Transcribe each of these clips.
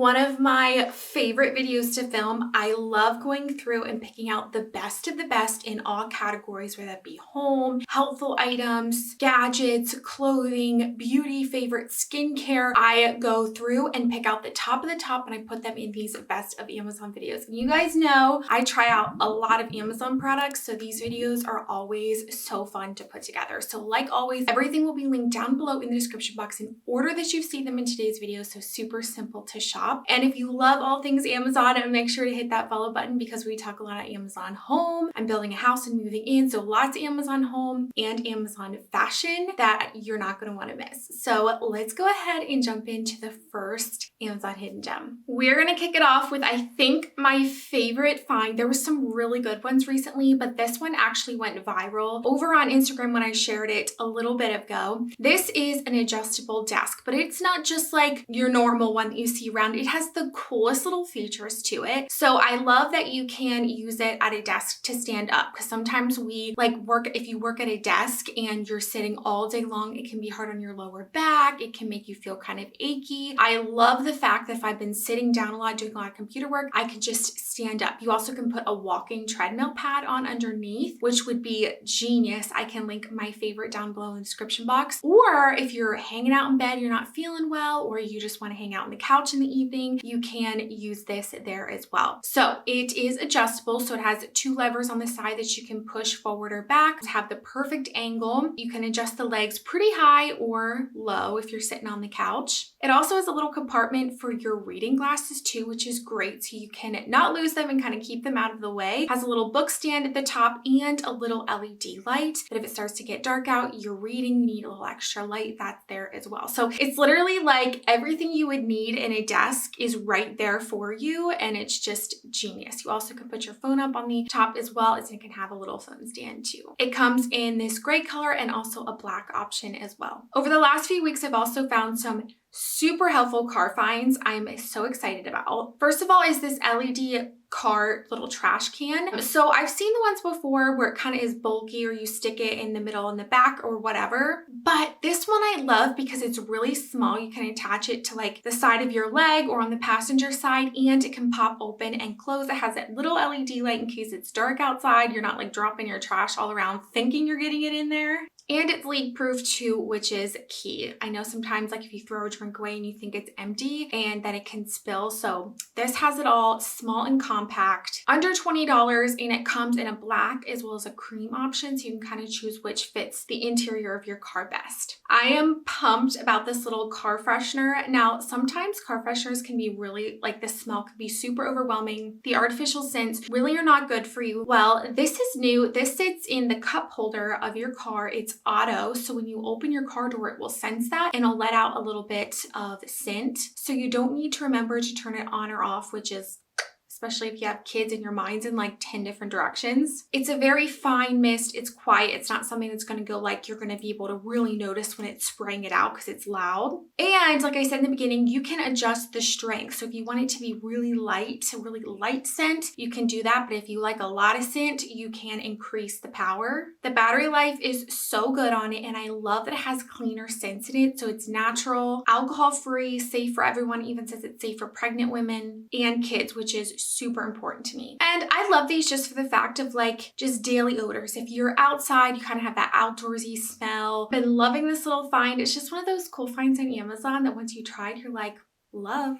one of my favorite videos to film. I love going through and picking out the best of the best in all categories, whether that be home, healthful items, gadgets, clothing, beauty, favorite skincare. I go through and pick out the top of the top and I put them in these best of Amazon videos. And you guys know I try out a lot of Amazon products, so these videos are always so fun to put together. So like always, everything will be linked down below in the description box in order that you see them in today's video, so super simple to shop. And if you love all things Amazon, make sure to hit that follow button because we talk a lot of Amazon home. I'm building a house and moving in, so lots of Amazon home and Amazon fashion that you're not going to want to miss. So let's go ahead and jump into the first Amazon hidden gem. We're going to kick it off with, I think, my favorite find. There was some really good ones recently, but this one actually went viral over on Instagram when I shared it a little bit ago. This is an adjustable desk, but it's not just like your normal one that you see around. It has the coolest little features to it. So I love that you can use it at a desk to stand up, because sometimes we if you work at a desk and you're sitting all day long, it can be hard on your lower back. It can make you feel kind of achy. I love the fact that if I've been sitting down a lot, doing a lot of computer work, I can just stand up. You also can put a walking treadmill pad on underneath, which would be genius. I can link my favorite down below in the description box. Or if you're hanging out in bed, you're not feeling well, or you just want to hang out on the couch in the evening, you can use this there as well. So it is adjustable. So it has two levers on the side that you can push forward or back to have the perfect angle. You can adjust the legs pretty high or low if you're sitting on the couch. It also has a little compartment for your reading glasses too, which is great. So you can not lose them and kind of keep them out of the way. It has a little book stand at the top and a little LED light that if it starts to get dark out, you're reading, you need a little extra light, that's there as well. So it's literally like everything you would need in a desk is right there for you, and it's just genius. You also can put your phone up on the top as well, as it can have a little phone stand too. It comes in this gray color and also a black option as well. Over the last few weeks, I've also found some super helpful car finds I'm so excited about. First of all is this LED car little trash can. So I've seen the ones before where it kind of is bulky, or you stick it in the middle in the back or whatever. But this one I love because it's really small. You can attach it to like the side of your leg or on the passenger side, and it can pop open and close. It has that little LED light in case it's dark outside. You're not like dropping your trash all around thinking you're getting it in there. And it's leak proof too, which is key. I know sometimes like if you throw a drink away and you think it's empty and then it can spill. So this has it all, small and compact, under $20, and it comes in a black as well as a cream option. So you can kind of choose which fits the interior of your car best. I am pumped about this little car freshener. Now, sometimes car fresheners can be really, like the smell can be super overwhelming. The artificial scents really are not good for you. Well, this is new. This sits in the cup holder of your car. It's auto, so when you open your car door, it will sense that and it'll let out a little bit of scent. So you don't need to remember to turn it on or off, which is, especially if you have kids and your mind's in like 10 different directions. It's a very fine mist. It's quiet. It's not something that's going to go like you're going to be able to really notice when it's spraying it out because it's loud. And like I said in the beginning, you can adjust the strength. So if you want it to be really light, a really light scent, you can do that. But if you like a lot of scent, you can increase the power. The battery life is so good on it. And I love that it has cleaner scents in it. So it's natural, alcohol-free, safe for everyone. It even says it's safe for pregnant women and kids, which is super important to me. And I love these just for the fact of like just daily odors. If you're outside, you kind of have that outdoorsy smell. Been loving this little find. It's just one of those cool finds on Amazon that once you tried, you're like, love.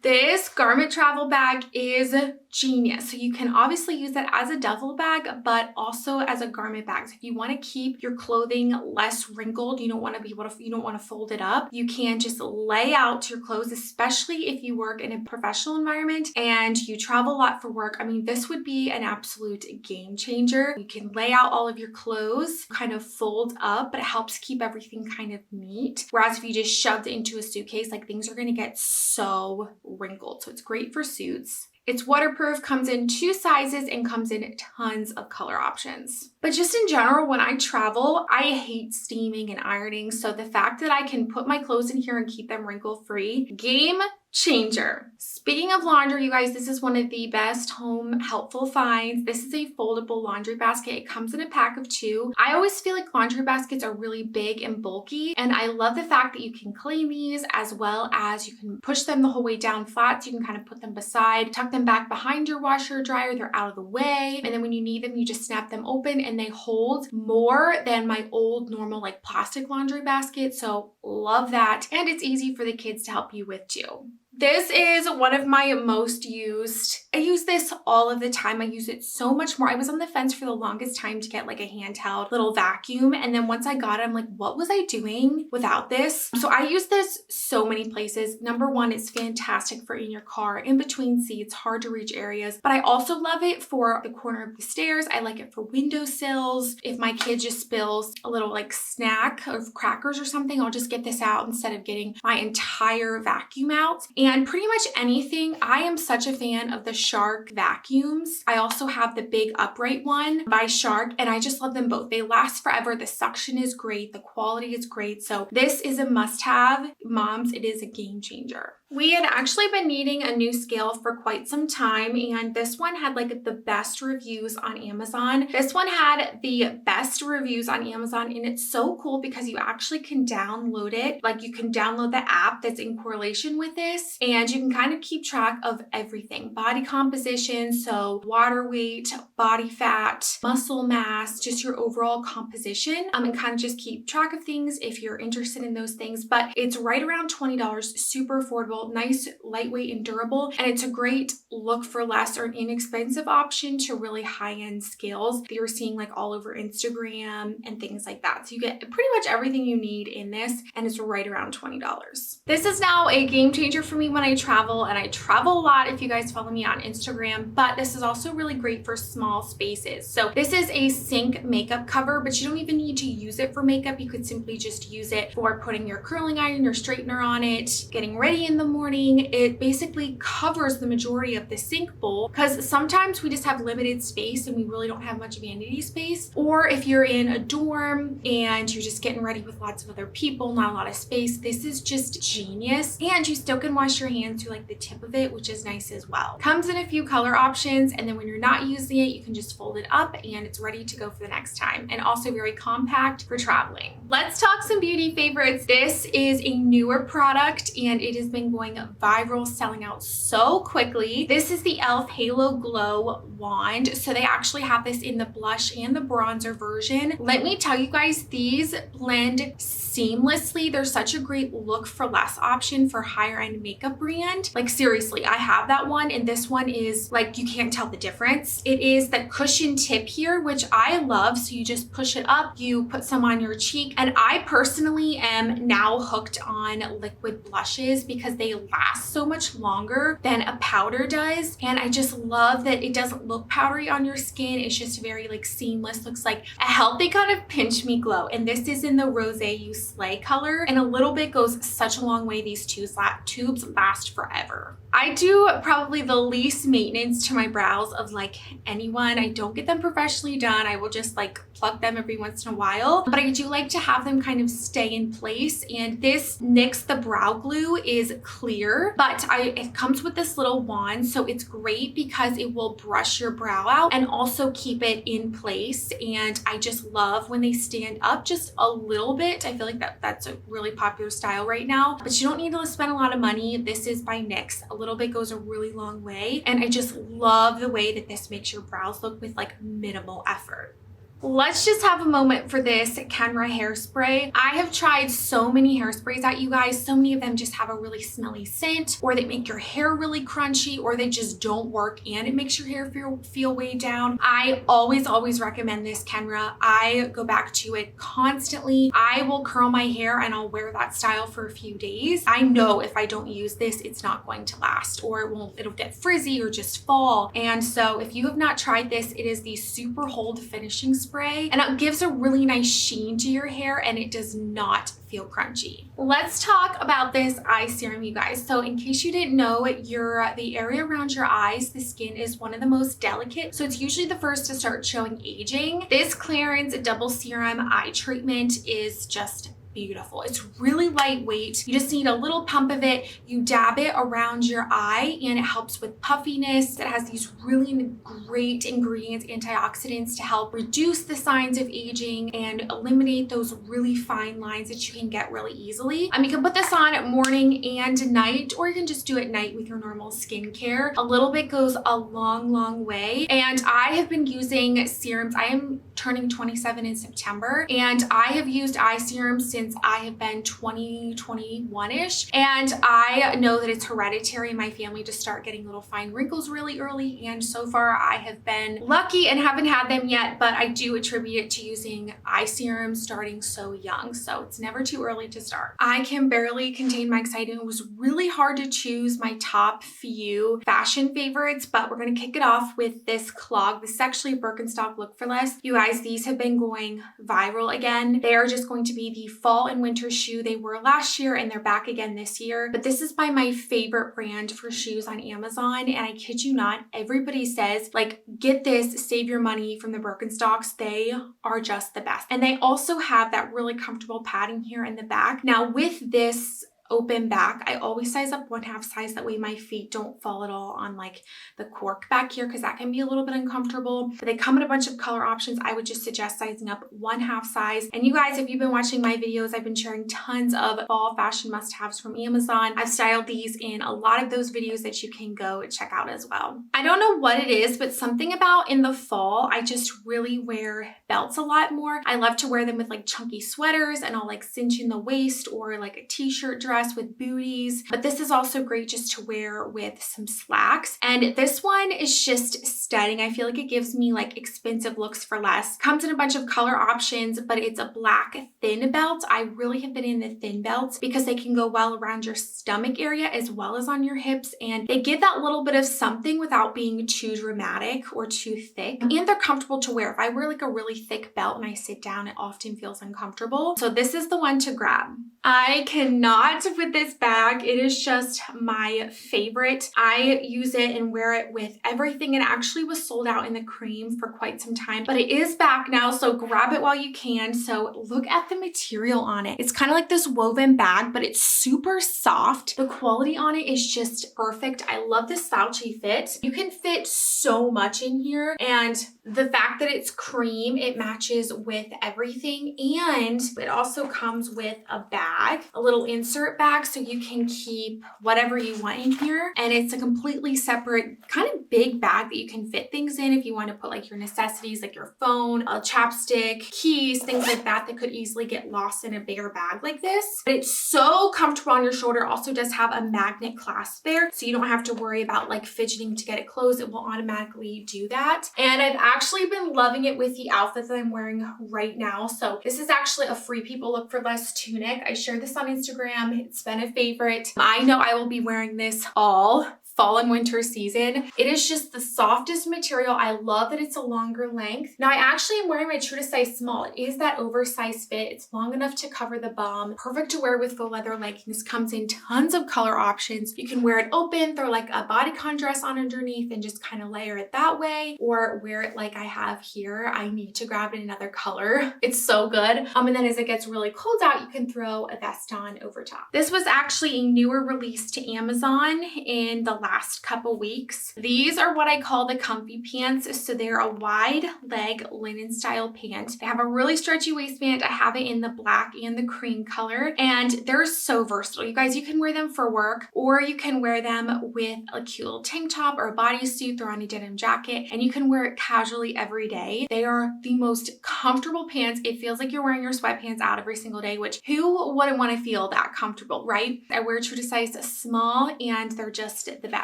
This garment travel bag is genius. So you can obviously use that as a duffel bag, but also as a garment bag. So if you want to keep your clothing less wrinkled, you don't want to fold it up, you can just lay out your clothes, especially if you work in a professional environment and you travel a lot for work. I mean, this would be an absolute game changer. You can lay out all of your clothes, kind of fold up, but it helps keep everything kind of neat. Whereas if you just shoved it into a suitcase, like things are going to get so wrinkled. So it's great for suits. It's waterproof, comes in 2 sizes, and comes in tons of color options. But just in general, when I travel, I hate steaming and ironing. So the fact that I can put my clothes in here and keep them wrinkle free, game changer. Speaking of laundry, you guys, this is one of the best home helpful finds. This is a foldable laundry basket. It comes in a pack of 2. I always feel like laundry baskets are really big and bulky, and I love the fact that you can clean these as well as you can push them the whole way down flat, so you can kind of put them beside, tuck them back behind your washer or dryer. They're out of the way, and then when you need them, you just snap them open, and they hold more than my old normal like plastic laundry basket. So love that, and it's easy for the kids to help you with too. This is one of my most used. I use this all of the time. I use it so much more. I was on the fence for the longest time to get like a handheld little vacuum. And then once I got it, I'm like, what was I doing without this? So I use this so many places. Number one, it's fantastic for in your car, in between seats, hard to reach areas. But I also love it for the corner of the stairs. I like it for windowsills. If my kid just spills a little like snack of crackers or something, I'll just get this out instead of getting my entire vacuum out. And pretty much anything. I am such a fan of the Shark vacuums. I also have the big upright one by Shark, and I just love them both. They last forever. The suction is great. The quality is great. So this is a must-have. Moms, it is a game changer. We had actually been needing a new scale for quite some time, and this one had like the best reviews on Amazon. This one had the best reviews on Amazon, and it's so cool because you actually can download it. Like you can download the app that's in correlation with this, and you can kind of keep track of everything. Body composition, so water weight, body fat, muscle mass, just your overall composition, and kind of just keep track of things if you're interested in those things. But it's right around $20, super affordable. Nice, lightweight, and durable, and it's a great look for less or an inexpensive option to really high-end scales that you're seeing like all over Instagram and things like that. So you get pretty much everything you need in this, and it's right around $20. This is now a game changer for me when I travel, and I travel a lot if you guys follow me on Instagram, but this is also really great for small spaces. So this is a sink makeup cover, but you don't even need to use it for makeup. You could simply just use it for putting your curling iron or straightener on it, getting ready in the morning. It basically covers the majority of the sink bowl, because sometimes we just have limited space and we really don't have much vanity space. Or if you're in a dorm and you're just getting ready with lots of other people, not a lot of space, this is just genius. And you still can wash your hands through like the tip of it, which is nice as well. Comes in a few color options, and then when you're not using it, you can just fold it up and it's ready to go for the next time. And also very compact for traveling. Let's talk some beauty favorites. This is a newer product, and it has been going viral, selling out so quickly. This is the e.l.f. Halo Glow Wand. So they actually have this in the blush and the bronzer version. Let me tell you guys, these blend seamlessly. They're such a great look for less option for higher end makeup brand. Like seriously, I have that one, and this one is like, you can't tell the difference. It is the cushion tip here, which I love. So you just push it up, you put some on your cheek, and I personally am now hooked on liquid blushes because they last so much longer than a powder does. And I just love that it doesn't look powdery on your skin. It's just very like seamless, looks like a healthy kind of pinch me glow. And this is in the Rose You Slay color, and a little bit goes such a long way. These tubes last forever. I do probably the least maintenance to my brows of like anyone. I don't get them professionally done. I will just like pluck them every once in a while, but I do like to have them kind of stay in place. And this NYX the brow glue is clear, but it comes with this little wand, so it's great because it will brush your brow out and also keep it in place. And I just love when they stand up just a little bit. I feel like that's a really popular style right now, but you don't need to spend a lot of money. This is by NYX. A little bit goes a really long way, and I just love the way that this makes your brows look with like minimal effort. Let's just have a moment for this Kenra hairspray. I have tried so many hairsprays at you guys. So many of them just have a really smelly scent, or they make your hair really crunchy, or they just don't work and it makes your hair feel way down. I always recommend this Kenra. I go back to it constantly. I will curl my hair and I'll wear that style for a few days. I know if I don't use this, it's not going to last, or it'll get frizzy or just fall. And so if you have not tried this, it is the Super Hold Finishing Spray, and it gives a really nice sheen to your hair, and it does not feel crunchy. Let's talk about this eye serum, you guys. So in case you didn't know, the area around your eyes, the skin is one of the most delicate, so it's usually the first to start showing aging. This Clarins Double Serum Eye Treatment is just beautiful. It's really lightweight. You just need a little pump of it. You dab it around your eye and it helps with puffiness. It has these really great ingredients, antioxidants, to help reduce the signs of aging and eliminate those really fine lines that you can get really easily. You can put this on morning and night, or you can just do it at night with your normal skincare. A little bit goes a long way. And I have been using serums. I am turning 27 in September, and I have used eye serum since I have been 21-ish. And I know that it's hereditary in my family to start getting little fine wrinkles really early. And so far I have been lucky and haven't had them yet, but I do attribute it to using eye serum starting so young. So it's never too early to start. I can barely contain my excitement. It was really hard to choose my top few fashion favorites, but we're going to kick it off with this clog. This is actually a Birkenstock Look for Less. You guys, these have been going viral again. They are just going to be the fall and winter shoe. They were last year and they're back again this year. But this is by my favorite brand for shoes on Amazon. And I kid you not, everybody says, like, get this, save your money from the Birkenstocks. They are just the best. And they also have that really comfortable padding here in the back. Now with this open back, I always size up 1/2 size. That way my feet don't fall at all on like the cork back here, because that can be a little bit uncomfortable. But they come in a bunch of color options. I would just suggest sizing up 1/2 size. And you guys, if you've been watching my videos, I've been sharing tons of fall fashion must-haves from Amazon. I've styled these in a lot of those videos that you can go check out as well. I don't know what it is, but something about in the fall, I just really wear belts a lot more. I love to wear them with like chunky sweaters, and I'll like cinch in the waist, or like a t-shirt dress with booties. But this is also great just to wear with some slacks. And this one is just stunning. I feel like it gives me like expensive looks for less. Comes in a bunch of color options, but it's a black thin belt. I really have been in the thin belts because they can go well around your stomach area as well as on your hips, and they give that little bit of something without being too dramatic or too thick. And they're comfortable to wear. If I wear like a really thick belt and I sit down, it often feels uncomfortable. So this is the one to grab. I cannot with this bag. It is just my favorite. I use it and wear it with everything. It actually was sold out in the cream for quite some time, but it is back now, so grab it while you can. So look at the material on it. It's kind of like this woven bag, but it's super soft. The quality on it is just perfect. I love the slouchy fit. You can fit so much in here, and the fact that it's cream, it matches with everything. And it also comes with a bag, a little insert bag, so you can keep whatever you want in here. And it's a completely separate kind of big bag that you can fit things in if you want to put like your necessities, like your phone, a chapstick, keys, things like that that could easily get lost in a bigger bag like this. But it's so comfortable on your shoulder. It also does have a magnet clasp there, so you don't have to worry about like fidgeting to get it closed. It will automatically do that. And I've actually been loving it with the outfit that I'm wearing right now. So this is actually a Free People Look for Less tunic. I shared this on Instagram. It's been a favorite. I know I will be wearing this all fall and winter season. It is just the softest material. I love that it's a longer length. Now I actually am wearing my true to size small. It is that oversized fit. It's long enough to cover the bum. Perfect to wear with faux leather leggings. Comes in tons of color options. You can wear it open, throw like a bodycon dress on underneath and just kind of layer it that way, or wear it like I have here. I need to grab it in another color. It's so good. And then as it gets really cold out, you can throw a vest on over top. This was actually a newer release to Amazon in the last couple weeks. These are what I call the comfy pants. So they're a wide leg linen style pant. They have a really stretchy waistband. I have it in the black and the cream color, and they're so versatile. You guys, you can wear them for work, or you can wear them with a cute little tank top or a bodysuit, throw on a denim jacket, and you can wear it casually every day. They are the most comfortable pants. It feels like you're wearing your sweatpants out every single day, which who wouldn't want to feel that comfortable, right? I wear true to size small, and they're just the best.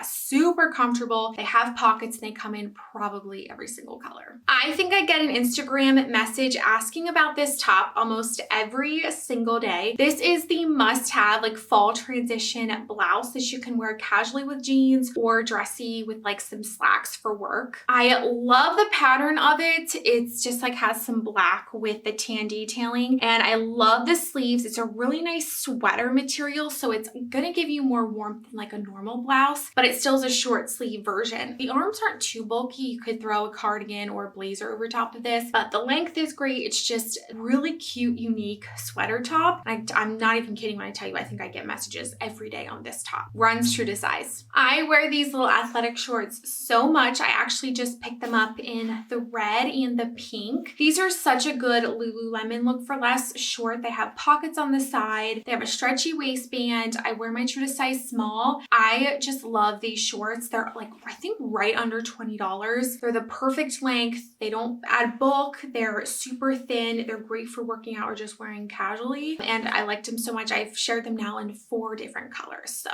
Super comfortable. They have pockets, and they come in probably every single color. I think I get an Instagram message asking about this top almost every single day. This is the must-have like fall transition blouse that you can wear casually with jeans or dressy with like some slacks for work. I love the pattern of it. It's just like has some black with the tan detailing, and I love the sleeves. It's a really nice sweater material, so it's gonna give you more warmth than like a normal blouse. but it still is a short sleeve version. The arms aren't too bulky. You could throw a cardigan or a blazer over top of this, but the length is great. It's just really cute, unique sweater top. I'm not even kidding when I tell you, I think I get messages every day on this top. Runs true to size. I wear these little athletic shorts so much. I actually just picked them up in the red and the pink. These are such a good Lululemon look for less short. They have pockets on the side. They have a stretchy waistband. I wear my true to size small. I just love these shorts. They're like, I think right under $20. They're the perfect length. They don't add bulk. They're super thin. They're great for working out or just wearing casually. And I liked them so much. I've shared them now in 4 different colors. So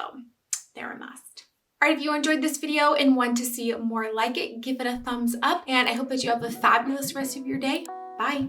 they're a must. All right, if you enjoyed this video and want to see more like it, give it a thumbs up. And I hope that you have a fabulous rest of your day. Bye.